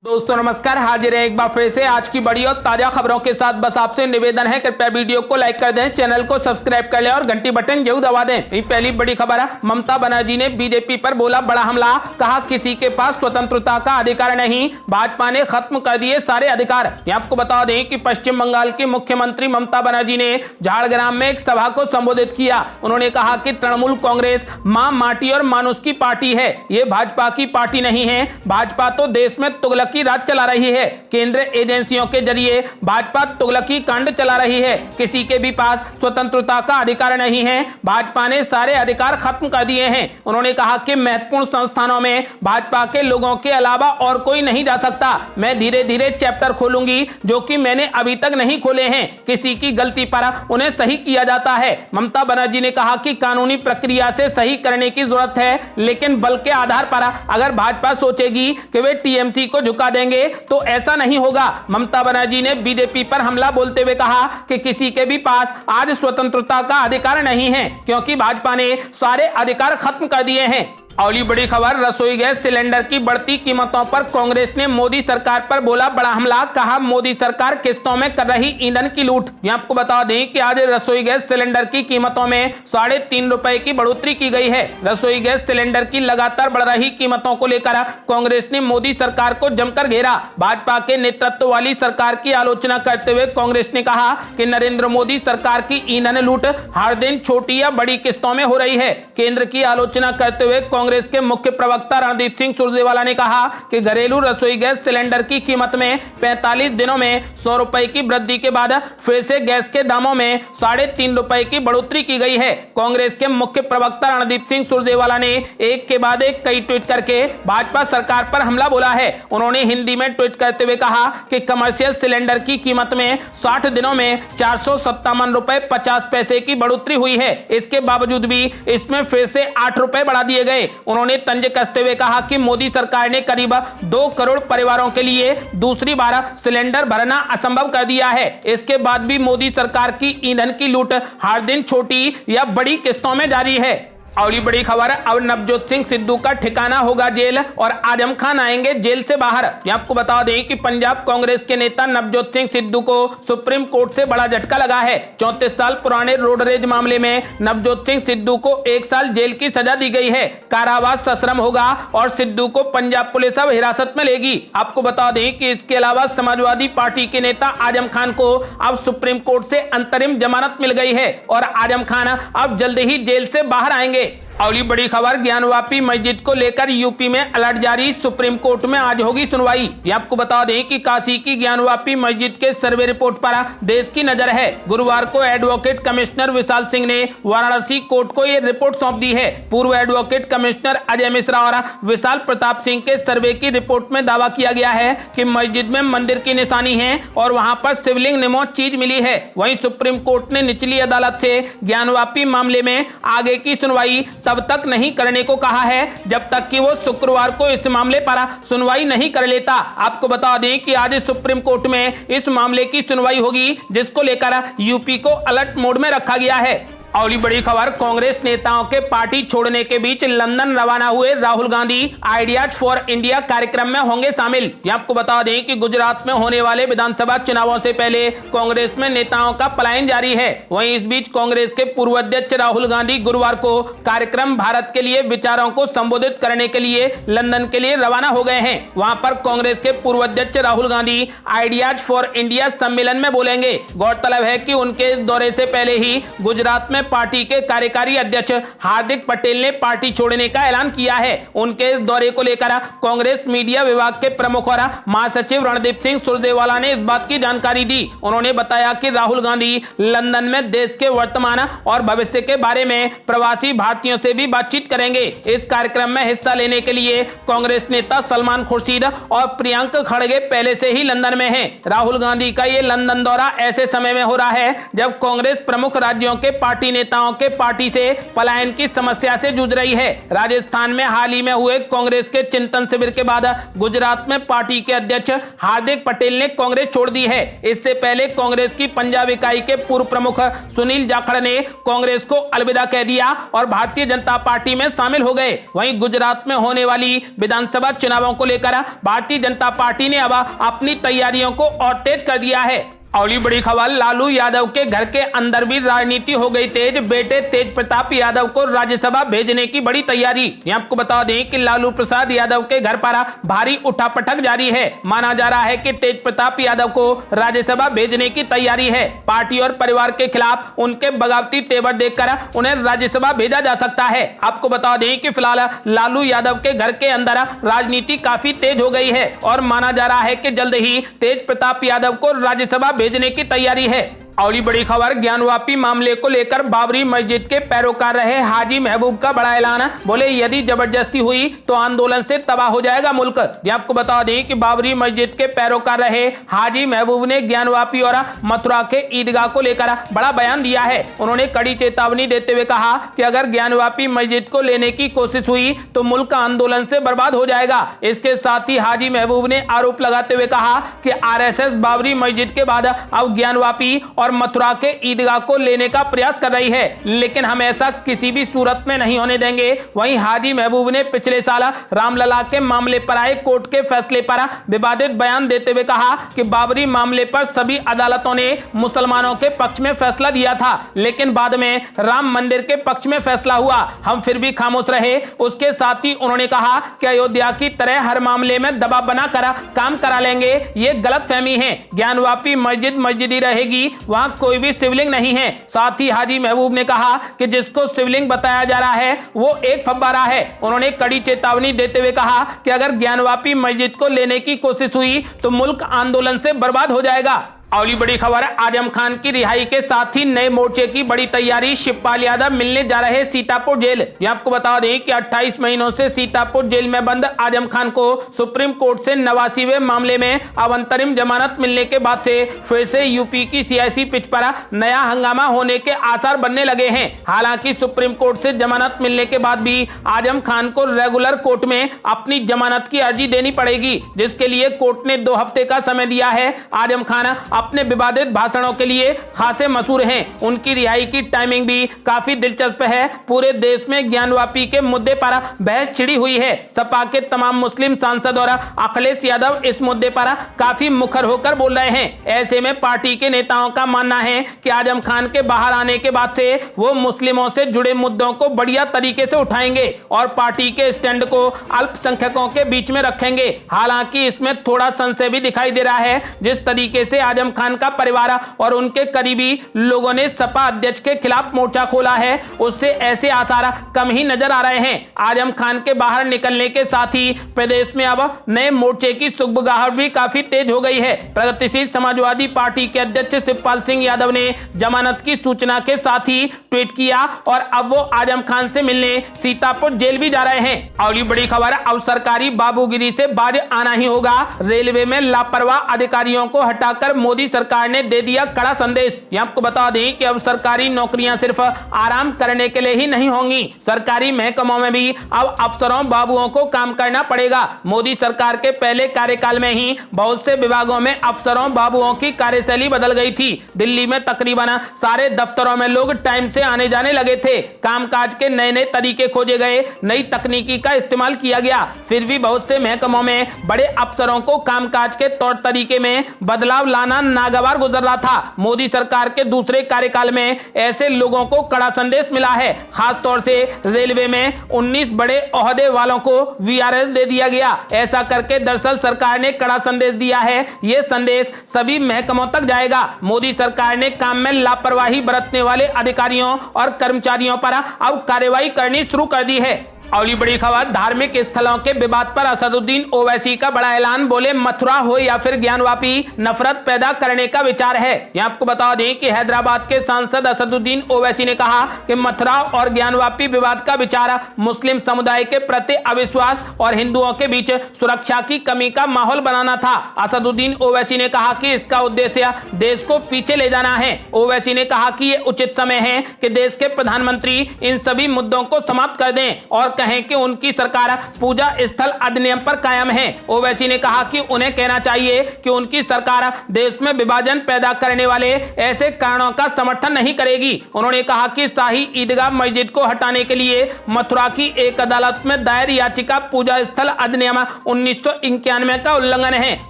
दोस्तों नमस्कार, हाजिर है एक बार फिर से आज की बड़ी और ताजा खबरों के साथ। बस आपसे निवेदन है, कृपया वीडियो को लाइक कर दें, चैनल को सब्सक्राइब कर लें और घंटी बटन जरूर दबा दें। पहली बड़ी खबर है, ममता बनर्जी ने बीजेपी पर बोला बड़ा हमला, कहा किसी के पास स्वतंत्रता का अधिकार नहीं, भाजपा ने खत्म कर दिए सारे अधिकार। आपको बता दें कि पश्चिम बंगाल की मुख्यमंत्री ममता बनर्जी ने झाड़ग्राम में एक सभा को संबोधित किया। उन्होंने कहा कि तृणमूल कांग्रेस मां, माटी और मानुष की पार्टी है, ये भाजपा की पार्टी नहीं है। भाजपा तो देश में तुगलक की राज चला रही है, केंद्रीय एजेंसियों के जरिए भाजपा तुगलकी कांड चला रही है। किसी के भी पास स्वतंत्रता का अधिकार नहीं है, भाजपा ने सारे अधिकार खत्म कर दिए हैं। उन्होंने कहा कि महत्वपूर्ण संस्थानों में भाजपा के लोगों के अलावा और कोई नहीं जा सकता। मैं धीरे धीरे चैप्टर खोलूंगी जो कि मैंने अभी तक नहीं खोले हैं। किसी की गलती पर उन्हें सही किया जाता है। ममता बनर्जी ने कहा कि कानूनी प्रक्रिया से सही करने की जरूरत है, लेकिन बल के आधार पर अगर भाजपा सोचेगी कि वे टीएमसी को झुका देंगे तो ऐसा नहीं होगा। ममता बनर्जी ने बीजेपी पर हमला बोलते हुए कहा कि किसी के भी पास आज स्वतंत्रता का अधिकार नहीं है, क्योंकि भाजपा ने सारे अधिकार खत्म कर दिए हैं। अगली बड़ी खबर, रसोई गैस सिलेंडर की बढ़ती कीमतों पर कांग्रेस ने मोदी सरकार पर बोला बड़ा हमला, कहा मोदी सरकार किस्तों में कर रही ईंधन की लूट। आपको बता दें कि आज रसोई गैस सिलेंडर की कीमतों में 3.5 रुपए की बढ़ोतरी की गई है। रसोई गैस सिलेंडर की लगातार बढ़ रही कीमतों को लेकर कांग्रेस ने मोदी सरकार को जमकर घेरा। भाजपा के नेतृत्व वाली सरकार की आलोचना करते हुए कांग्रेस ने कहा कि नरेंद्र मोदी सरकार की ईंधन लूट हर दिन छोटी या बड़ी किस्तों में हो रही है। केंद्र की आलोचना करते हुए कांग्रेस के मुख्य प्रवक्ता रणदीप सिंह सुरजेवाला ने कहा कि घरेलू रसोई गैस सिलेंडर की कीमत में 45 दिनों में 100 रुपए की वृद्धि के बाद फिर से गैस के दामों में 3.5 रुपए की बढ़ोतरी की गई है। कांग्रेस के मुख्य प्रवक्ता रणदीप सिंह सुरजेवाला ने एक के बाद एक कई ट्वीट करके भाजपा सरकार पर हमला बोला है। उन्होंने हिंदी में ट्वीट करते हुए कहा कि कमर्शियल सिलेंडर की कीमत में 60 दिनों में 457 रुपए 50 पैसे की बढ़ोतरी हुई है। इसके बावजूद भी इसमें फिर से 8 रुपए बढ़ा दिए गए। उन्होंने तंज कसते हुए कहा कि मोदी सरकार ने करीब 2 करोड़ परिवारों के लिए दूसरी बार सिलेंडर भरना असंभव कर दिया है। इसके बाद भी मोदी सरकार की ईंधन की लूट हर दिन छोटी या बड़ी किस्तों में जारी है। अगली बड़ी खबर, अब नवजोत सिंह सिद्धू का ठिकाना होगा जेल और आजम खान आएंगे जेल से बाहर। आपको बता दें कि पंजाब कांग्रेस के नेता नवजोत सिंह सिद्धू को सुप्रीम कोर्ट से बड़ा झटका लगा है। 34 साल पुराने रोडरेज मामले में नवजोत सिंह सिद्धू को 1 साल जेल की सजा दी गई है। कारावास सश्रम होगा और सिद्धू को पंजाब पुलिस अब हिरासत में लेगी। आपको बता दें कि इसके अलावा समाजवादी पार्टी के नेता आजम खान को अब सुप्रीम कोर्ट से अंतरिम जमानत मिल गई है और आजम खान अब जल्द ही जेल से बाहर आएंगे। अगली बड़ी खबर, ज्ञानवापी मस्जिद को लेकर यूपी में अलर्ट जारी, सुप्रीम कोर्ट में आज होगी सुनवाई। आपको बता दें कि काशी की ज्ञानवापी मस्जिद के सर्वे रिपोर्ट पर देश की नजर है। गुरुवार को एडवोकेट कमिश्नर विशाल सिंह ने वाराणसी कोर्ट को यह रिपोर्ट सौंप दी है। पूर्व एडवोकेट कमिश्नर अजय मिश्रा और विशाल प्रताप सिंह के सर्वे की रिपोर्ट में दावा किया गया है कि मस्जिद में मंदिर की निशानी है और वहां पर शिवलिंग निमोच चीज मिली है। वहीं सुप्रीम कोर्ट ने निचली अदालत से ज्ञानवापी मामले में आगे की सुनवाई तब तक नहीं करने को कहा है जब तक कि वो शुक्रवार को इस मामले पर सुनवाई नहीं कर लेता। आपको बता दें कि आज सुप्रीम कोर्ट में इस मामले की सुनवाई होगी, जिसको लेकर यूपी को अलर्ट मोड में रखा गया है। अगली बड़ी खबर, कांग्रेस नेताओं के पार्टी छोड़ने के बीच लंदन रवाना हुए Rahul Gandhi ideas for India कार्यक्रम में होंगे शामिल। आपको बता दें कि गुजरात में होने वाले विधानसभा चुनावों से पहले कांग्रेस में नेताओं का पलायन जारी है। वहीं इस बीच कांग्रेस के पूर्व अध्यक्ष राहुल गांधी गुरुवार को कार्यक्रम भारत के लिए विचारों को संबोधित करने के लिए लंदन के लिए रवाना हो गए हैं। वहां पर कांग्रेस के पूर्व अध्यक्ष Rahul Gandhi ideas for India सम्मेलन में बोलेंगे। गौरतलब है कि उनके इस दौरे से पहले ही गुजरात में पार्टी के कार्यकारी अध्यक्ष हार्दिक पटेल ने पार्टी छोड़ने का ऐलान किया है। उनके इस दौरे को लेकर कांग्रेस मीडिया विभाग के प्रमुख और महासचिव रणदीप सिंह सुरजेवाला ने इस बात की जानकारी दी। उन्होंने बताया कि राहुल गांधी लंदन में देश के वर्तमान और भविष्य के बारे में प्रवासी भारतीयों से भी बातचीत करेंगे। इस कार्यक्रम में हिस्सा लेने के लिए कांग्रेस नेता सलमान खुर्शीद और प्रियंक खड़गे पहले से ही लंदन में हैं। राहुल गांधी का ये लंदन दौरा ऐसे समय में हो रहा है जब कांग्रेस प्रमुख राज्यों के पार्टी कई नेताओं के पार्टी से पलायन की समस्या से जूझ रही है। राजस्थान में हाल ही में हुए कांग्रेस के चिंतन शिविर के बाद गुजरात में पार्टी के अध्यक्ष हार्दिक पटेल ने कांग्रेस छोड़ दी है। इससे पहले कांग्रेस की पंजाब इकाई के पूर्व प्रमुख सुनील जाखड़ ने कांग्रेस को अलविदा कह दिया और भारतीय जनता पार्टी में शामिल हो गए। वहीं गुजरात में होने वाली विधानसभा चुनावों को लेकर भारतीय जनता पार्टी ने अब अपनी तैयारियों को और तेज कर दिया है। अगली बड़ी खबर, लालू यादव के घर के अंदर भी राजनीति हो गई तेज। बेटे तेज प्रताप यादव को राज्यसभा भेजने की बड़ी तैयारी। ये आपको बता दें कि लालू प्रसाद यादव के घर पर भारी उठापटक जारी है। माना जा रहा है कि तेज प्रताप यादव को राज्यसभा भेजने की तैयारी है। पार्टी और परिवार के खिलाफ उनके बगावती तेवर देखकर उन्हें राज्यसभा भेजा जा सकता है। आपको बता दें कि फिलहाल लालू यादव के घर के अंदर राजनीति काफी तेज हो गई है और माना जा रहा है कि जल्द ही तेज प्रताप यादव को राज्यसभा भेजने की तैयारी है। और बड़ी खबर, ज्ञानवापी मामले को लेकर बाबरी मस्जिद के पैरोकार रहे हाजी महबूब का बड़ा ऐलान। बोले यदि जबरदस्ती हुई तो आंदोलन से तबाह हो जाएगा मुल्क। ये आपको बता दें कि बाबरी मस्जिद के पैरोकार रहे हाजी महबूब ने ज्ञानवापी और मथुरा के ईदगाह को लेकर बड़ा बयान दिया है। उन्होंने कड़ी चेतावनी देते हुए कहा कि अगर ज्ञानवापी मस्जिद को लेने की कोशिश हुई तो मुल्क आंदोलन से बर्बाद हो जाएगा। इसके साथ ही हाजी महबूब ने आरोप लगाते हुए कहा कि RSS बाबरी मस्जिद के बाद अब ज्ञानवापी और मथुरा के ईदगाह को लेने का प्रयास कर रही है, लेकिन हम ऐसा किसी भी सूरत में नहीं होने देंगे। वहीं हाजी महबूब ने पिछले साल रामलला के मामले पर आए कोर्ट के फैसले पर विवादित बयान देते हुए कहा कि बाबरी मामले पर सभी अदालतों ने मुसलमानों के पक्ष में फैसला दिया था, लेकिन बाद में राम मंदिर के पक्ष में फैसला हुआ, हम फिर भी खामोश रहे। उसके साथ ही उन्होंने कहा कि अयोध्या की तरह हर मामले में दबाव बनाकर काम करा लेंगे, ये गलतफहमी है। ज्ञानवापी मस्जिद मस्जिद ही रहेगी, वहां कोई भी शिवलिंग नहीं है। साथ ही हाजी महबूब ने कहा कि जिसको शिवलिंग बताया जा रहा है वो एक फव्वारा है। उन्होंने कड़ी चेतावनी देते हुए कहा कि अगर ज्ञानवापी मस्जिद को लेने की कोशिश हुई तो मुल्क आंदोलन से बर्बाद हो जाएगा। अगली बड़ी खबर, आजम खान की रिहाई के साथ ही नए मोर्चे की बड़ी तैयारी। शिवपाल यादव मिलने जा रहे सीतापुर जेल। ये आपको बता दें कि 28 महीनों से सीतापुर जेल में बंद आजम खान को सुप्रीम कोर्ट से 89वें मामले में अब अंतरिम जमानत मिलने के बाद से फिर से यूपी की सियासी पिच पर नया हंगामा होने के आसार बनने लगे हैं। हालांकि सुप्रीम कोर्ट से जमानत मिलने के बाद भी आजम खान को रेगुलर कोर्ट में अपनी जमानत की अर्जी देनी पड़ेगी, जिसके लिए कोर्ट ने 2 हफ्ते का समय दिया है। आजम खान अपने विवादित भाषणों के लिए खासे मशहूर हैं। उनकी रिहाई की टाइमिंग भी काफी दिलचस्प है। पूरे देश में ज्ञानवापी के मुद्दे पर बहस छिड़ी हुई है। सपा के तमाम मुस्लिम सांसद और अखिलेश यादव इस मुद्दे पर काफी मुखर होकर बोल रहे हैं। ऐसे में पार्टी के नेताओं का मानना है कि आजम खान के बाहर आने के बाद से वो मुस्लिमों से जुड़े मुद्दों को बढ़िया तरीके से उठाएंगे और पार्टी के स्टैंड को अल्पसंख्यकों के बीच में रखेंगे। हालांकि इसमें थोड़ा संशय भी दिखाई दे रहा है। जिस तरीके से आजम खान का परिवार और उनके करीबी लोगों ने सपा अध्यक्ष के खिलाफ मोर्चा खोला है, उससे ऐसे आसार कम ही नजर आ रहे हैं। आजम खान के बाहर निकलने के साथ ही प्रदेश में अब नए मोर्चे की सुगबुगाहट भी काफी तेज हो गई है। प्रगतिशील समाजवादी पार्टी के अध्यक्ष शिवपाल सिंह यादव ने जमानत की सूचना के साथ ही ट्वीट किया और अब वो आजम खान से मिलने सीतापुर जेल भी जा रहे हैं। अगली बड़ी खबर, अब सरकारी बाबूगिरी से बाज आना ही होगा। रेलवे में लापरवाह अधिकारियों को हटाकर मोदी सरकार ने दे दिया कड़ा संदेश। आपको बता दें कि अब सरकारी नौकरियां सिर्फ आराम करने के लिए ही नहीं होंगी, सरकारी महकमों में भी अब अफसरों बाबुओं को काम करना पड़ेगा। मोदी सरकार के पहले कार्यकाल में ही बहुत से विभागों में अफसरों बाबुओं की कार्यशैली बदल गई थी। दिल्ली में तकरीबन सारे दफ्तरों में लोग टाइम से आने जाने लगे थे। कामकाज के नए नए तरीके खोजे गए, नई तकनीकी का इस्तेमाल किया गया। फिर भी बहुत से महकमों में बड़े अफसरों को कामकाज के तौर तरीके में बदलाव लाना नागवार गुजर रहा था। मोदी सरकार के दूसरे कार्यकाल में ऐसे लोगों को कड़ा संदेश मिला है। खास तौर से रेलवे में 19 बड़े ओहदे वालों को VRS दे दिया गया। ऐसा करके दरअसल सरकार ने कड़ा संदेश दिया है। यह संदेश सभी महकमों तक जाएगा। मोदी सरकार ने काम में लापरवाही बरतने वाले अधिकारियों और कर्मचारियों पर अब कार्रवाई करनी शुरू कर दी है। अगली बड़ी खबर, धार्मिक स्थलों के विवाद पर असदुद्दीन ओवैसी का बड़ा ऐलान। बोले मथुरा हो या फिर ज्ञानवापी, नफरत पैदा करने का विचार है। यहां आपको बता दें कि हैदराबाद के सांसद असदुद्दीन ओवैसी ने कहा कि मथुरा और ज्ञानवापी विवाद का विचार मुस्लिम समुदाय के प्रति अविश्वास और हिंदुओं के बीच सुरक्षा की कमी का माहौल बनाना था। असदुद्दीन ओवैसी ने कहा कि इसका उद्देश्य देश को पीछे ले जाना है। ओवैसी ने कहा कि यह उचित समय है कि देश के प्रधानमंत्री इन सभी मुद्दों को समाप्त कर दें और कहें कि उनकी सरकार पूजा स्थल अधिनियम पर कायम है। ओवैसी ने कहा कि उन्हें कहना चाहिए कि उनकी सरकार देश में विभाजन पैदा करने वाले ऐसे कारणों का समर्थन नहीं करेगी। उन्होंने कहा कि शाही ईदगाह मस्जिद को हटाने के लिए मथुरा की एक अदालत में दायर याचिका पूजा स्थल अधिनियम 1991 का उल्लंघन है।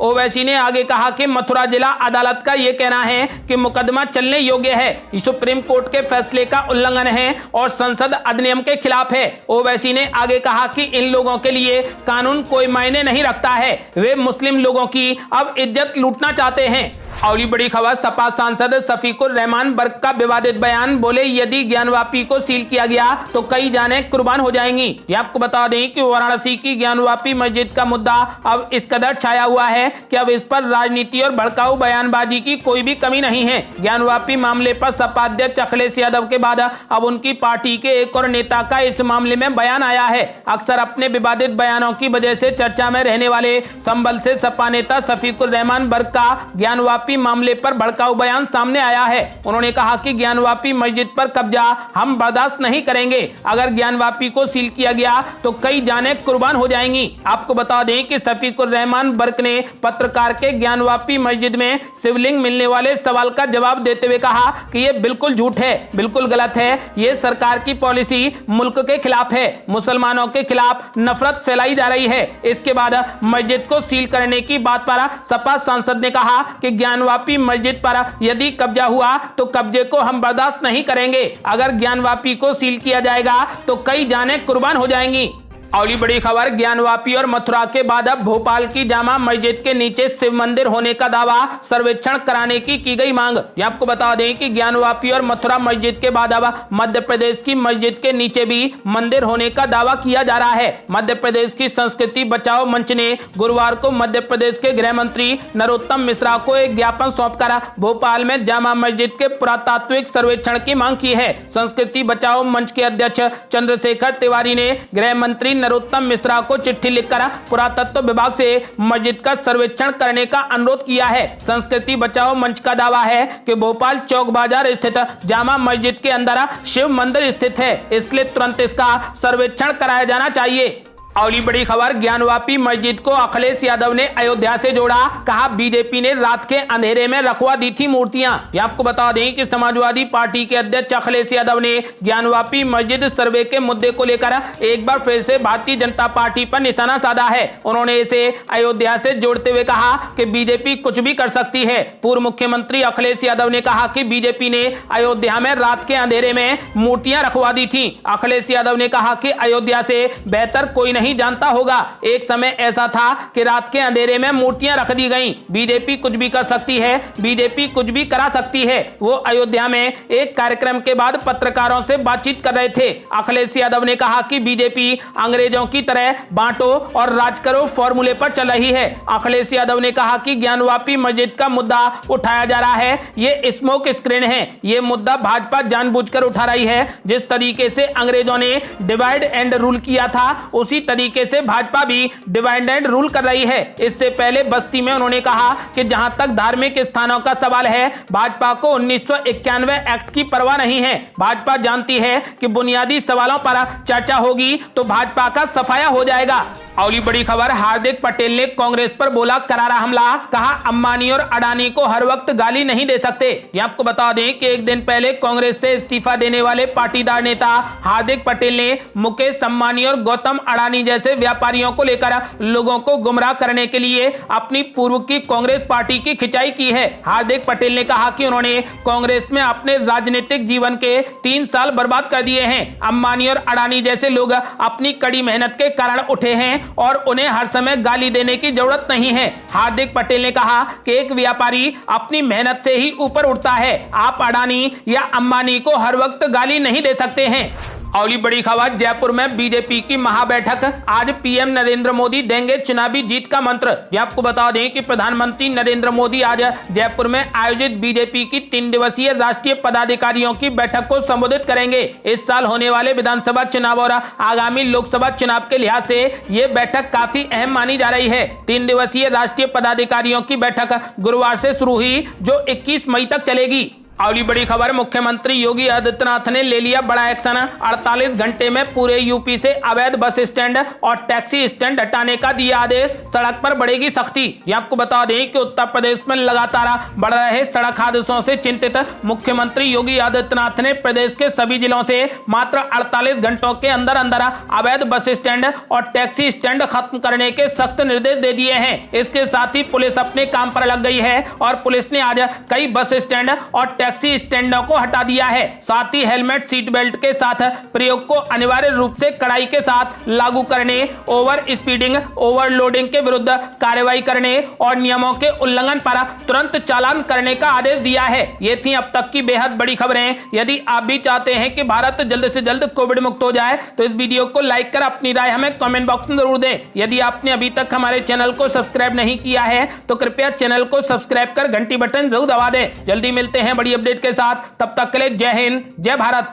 ओवैसी ने आगे कहा कि मथुरा जिला अदालत का यह कहना है कि मुकदमा चलने योग्य है, सुप्रीम कोर्ट के फैसले का उल्लंघन है और संसद अधिनियम के खिलाफ है। ओवैसी ने आगे कहा कि इन लोगों के लिए कानून कोई मायने नहीं रखता है, वे मुस्लिम लोगों की अब इज्जत लूटना चाहते हैं। अगली बड़ी खबर, सपा सांसद शफीकुर रहमान बर्क का विवादित बयान। बोले यदि ज्ञानवापी को सील किया गया तो कई जानें कुर्बान हो जाएंगी। ये आपको बता दें कि वाराणसी की ज्ञानवापी मस्जिद का मुद्दा अब इस कदर छाया हुआ है कि अब इस पर राजनीति और भड़काऊ बयानबाजी की कोई भी कमी नहीं है। ज्ञानवापी मामले पर सपा अध्यक्ष अखिलेश यादव के बाद अब उनकी पार्टी के एक और नेता का इस मामले में बयान आया है। अक्सर अपने विवादित बयानों की वजह से चर्चा में रहने वाले संभल से सपा नेता शफीकुर रहमान बर्क का ज्ञानवापी मामले पर भड़काऊ बयान सामने आया है। उन्होंने कहा कि ज्ञानवापी मस्जिद पर कब्जा हम बर्दाश्त नहीं करेंगे। अगर ज्ञानवापी को सील किया गया तो कई जानें कुर्बान हो जाएंगी। आपको बता दें कि शफीकुर रहमान बर्क ने पत्रकार के ज्ञानवापी मस्जिद में शिवलिंग मिलने वाले सवाल का जवाब देते हुए कहा कि यह बिल्कुल झूठ है, बिल्कुल गलत है। यह सरकार की पॉलिसी मुल्क के खिलाफ है, मुसलमानों के खिलाफ नफरत फैलाई जा रही है। इसके बाद मस्जिद को सील करने की बात पर सपा सांसद ने कहा कि ज्ञानवापी मस्जिद पर यदि कब्जा हुआ तो कब्जे को हम बर्दाश्त नहीं करेंगे। अगर ज्ञानवापी को सील किया जाएगा तो कई जानें कुर्बान हो जाएंगी। अगली बड़ी खबर, ज्ञानवापी और मथुरा के बाद अब भोपाल की जामा मस्जिद के नीचे शिव मंदिर होने का दावा, सर्वेक्षण कराने की गई मांग। ये आपको बता दें कि ज्ञानवापी और मथुरा मस्जिद के बाद अब मध्य प्रदेश की मस्जिद के नीचे भी मंदिर होने का दावा किया जा रहा है। मध्य प्रदेश की संस्कृति बचाओ मंच ने गुरुवार को मध्य प्रदेश के गृह मंत्री नरोत्तम मिश्रा को एक ज्ञापन सौंपकर भोपाल में जामा मस्जिद के पुरातात्विक सर्वेक्षण की मांग की है। संस्कृति बचाओ मंच के अध्यक्ष चंद्रशेखर तिवारी ने गृह मंत्री नरोत्तम मिश्रा को चिट्ठी लिखकर पुरातत्व विभाग से मस्जिद का सर्वेक्षण करने का अनुरोध किया है। संस्कृति बचाओ मंच का दावा है कि भोपाल चौक बाजार स्थित जामा मस्जिद के अंदर शिव मंदिर स्थित है, इसलिए तुरंत इसका सर्वेक्षण कराया जाना चाहिए। अगली बड़ी खबर, ज्ञानवापी मस्जिद को अखिलेश यादव ने अयोध्या से जोड़ा। कहा बीजेपी ने रात के अंधेरे में रखवा दी थी मूर्तियां। ये आपको बता दें कि समाजवादी पार्टी के अध्यक्ष अखिलेश यादव ने ज्ञानवापी मस्जिद सर्वे के मुद्दे को लेकर एक बार फिर से भारतीय जनता पार्टी पर निशाना साधा है। उन्होंने इसे अयोध्या से जोड़ते हुए कहा कि बीजेपी कुछ भी कर सकती है। पूर्व मुख्यमंत्री अखिलेश यादव ने कहा कि बीजेपी ने अयोध्या में रात के अंधेरे में मूर्तियां रखवा दी थी। अखिलेश यादव ने कहा कि अयोध्या से बेहतर कोई नहीं जानता होगा। एक समय ऐसा था कि रात के अंधेरे में मूर्तियां रख दी गईं। बीजेपी कुछ भी कर सकती है, बीजेपी कुछ भी करा सकती है। वो अयोध्या में एक कार्यक्रम के बाद पत्रकारों से बातचीत कर रहे थे। अखिलेश यादव ने कहा कि बीजेपी अंग्रेजों की तरह बांटो और राज करो फॉर्मूले पर चल रही है। अखिलेश यादव ने कहा कि ज्ञानवापी मस्जिद का मुद्दा उठाया जा रहा है, ये स्मोक स्क्रीन है। ये मुद्दा भाजपा जानबूझकर उठा रही है। जिस तरीके से अंग्रेजों ने डिवाइड एंड रूल किया था, उसी तरीके से भाजपा भी डिवाइड एंड रूल कर रही है। इससे पहले बस्ती में उन्होंने कहा कि जहां तक धार्मिक स्थानों का सवाल है, भाजपा को 1991 एक्ट की परवाह नहीं है। भाजपा जानती है कि बुनियादी सवालों पर चर्चा होगी तो भाजपा का सफाया हो जाएगा। अगली बड़ी खबर, हार्दिक पटेल ने कांग्रेस पर बोला करारा हमला। कहा अंबानी और अडानी को हर वक्त गाली नहीं दे सकते। ये आपको बता दें कि एक दिन पहले कांग्रेस से इस्तीफा देने वाले पाटीदार नेता हार्दिक पटेल ने मुकेश अंबानी और गौतम अडानी जैसे व्यापारियों को लेकर लोगों को गुमराह करने के लिए अपनी पूर्व की कांग्रेस पार्टी की खिंचाई की है। हार्दिक पटेल ने कहा कि उन्होंने कांग्रेस में अपने राजनीतिक जीवन के 3 साल बर्बाद कर दिए हैं। अंबानी और अडानी जैसे लोग अपनी कड़ी मेहनत के कारण उठे हैं और उन्हें हर समय गाली देने की जरूरत नहीं है। हार्दिक पटेल ने कहा कि एक व्यापारी अपनी मेहनत से ही ऊपर उठता है। आप अडानी या अंबानी को हर वक्त गाली नहीं दे सकते हैं। अगली बड़ी खबर, जयपुर में बीजेपी की महाबैठक। आज पीएम नरेंद्र मोदी देंगे चुनावी जीत का मंत्र। ये आपको बता दें कि प्रधानमंत्री नरेंद्र मोदी आज जयपुर में आयोजित बीजेपी की 3 दिवसीय राष्ट्रीय पदाधिकारियों की बैठक को संबोधित करेंगे। इस साल होने वाले विधानसभा चुनाव और आगामी लोकसभा चुनाव के लिहाज से ये बैठक काफी अहम मानी जा रही है। 3 दिवसीय राष्ट्रीय पदाधिकारियों की बैठक गुरुवार से शुरू हुई, जो 21 मई तक चलेगी। अगली बड़ी खबर, मुख्यमंत्री योगी आदित्यनाथ ने ले लिया बड़ा एक्शन। 48 घंटे में पूरे यूपी से अवैध बस स्टैंड और टैक्सी स्टैंड हटाने का दिया आदेश। सड़क पर बढ़ेगी सख्ती। ये आपको बता दें कि उत्तर प्रदेश में लगातार बढ़ रहे सड़क हादसों से चिंतित मुख्यमंत्री योगी आदित्यनाथ ने प्रदेश के सभी जिलों से मात्र 48 घंटों के अंदर अंदर अवैध बस स्टैंड और टैक्सी स्टैंड खत्म करने के सख्त निर्देश दे दिए हैं। इसके साथ ही पुलिस अपने काम पर लग गई है और पुलिस ने आज कई बस स्टैंड और टैक्सी स्टैंडों को हटा दिया है। साथ ही हेलमेट सीट बेल्ट के साथ प्रयोग को अनिवार्य रूप से कड़ाई के साथ लागू करने, ओवर स्पीडिंग, ओवरलोडिंग के विरुद्ध कार्रवाई करने और नियमों के उल्लंघन पर तुरंत चालान करने का आदेश दिया है। ये थी अब तक की बेहद बड़ी खबरें। यदि आप भी चाहते हैं कि भारत जल्द से जल्द कोविड मुक्त हो जाए तो इस वीडियो को लाइक कर अपनी राय हमें कमेंट बॉक्स में जरूर दें। यदि आपने अभी तक हमारे चैनल को सब्सक्राइब नहीं किया है तो कृपया चैनल को सब्सक्राइब कर घंटी बटन जरूर दबा दें। जल्दी मिलते हैं बड़ी अपडेट के साथ। तब तक के लिए जय हिंद, जय भारत।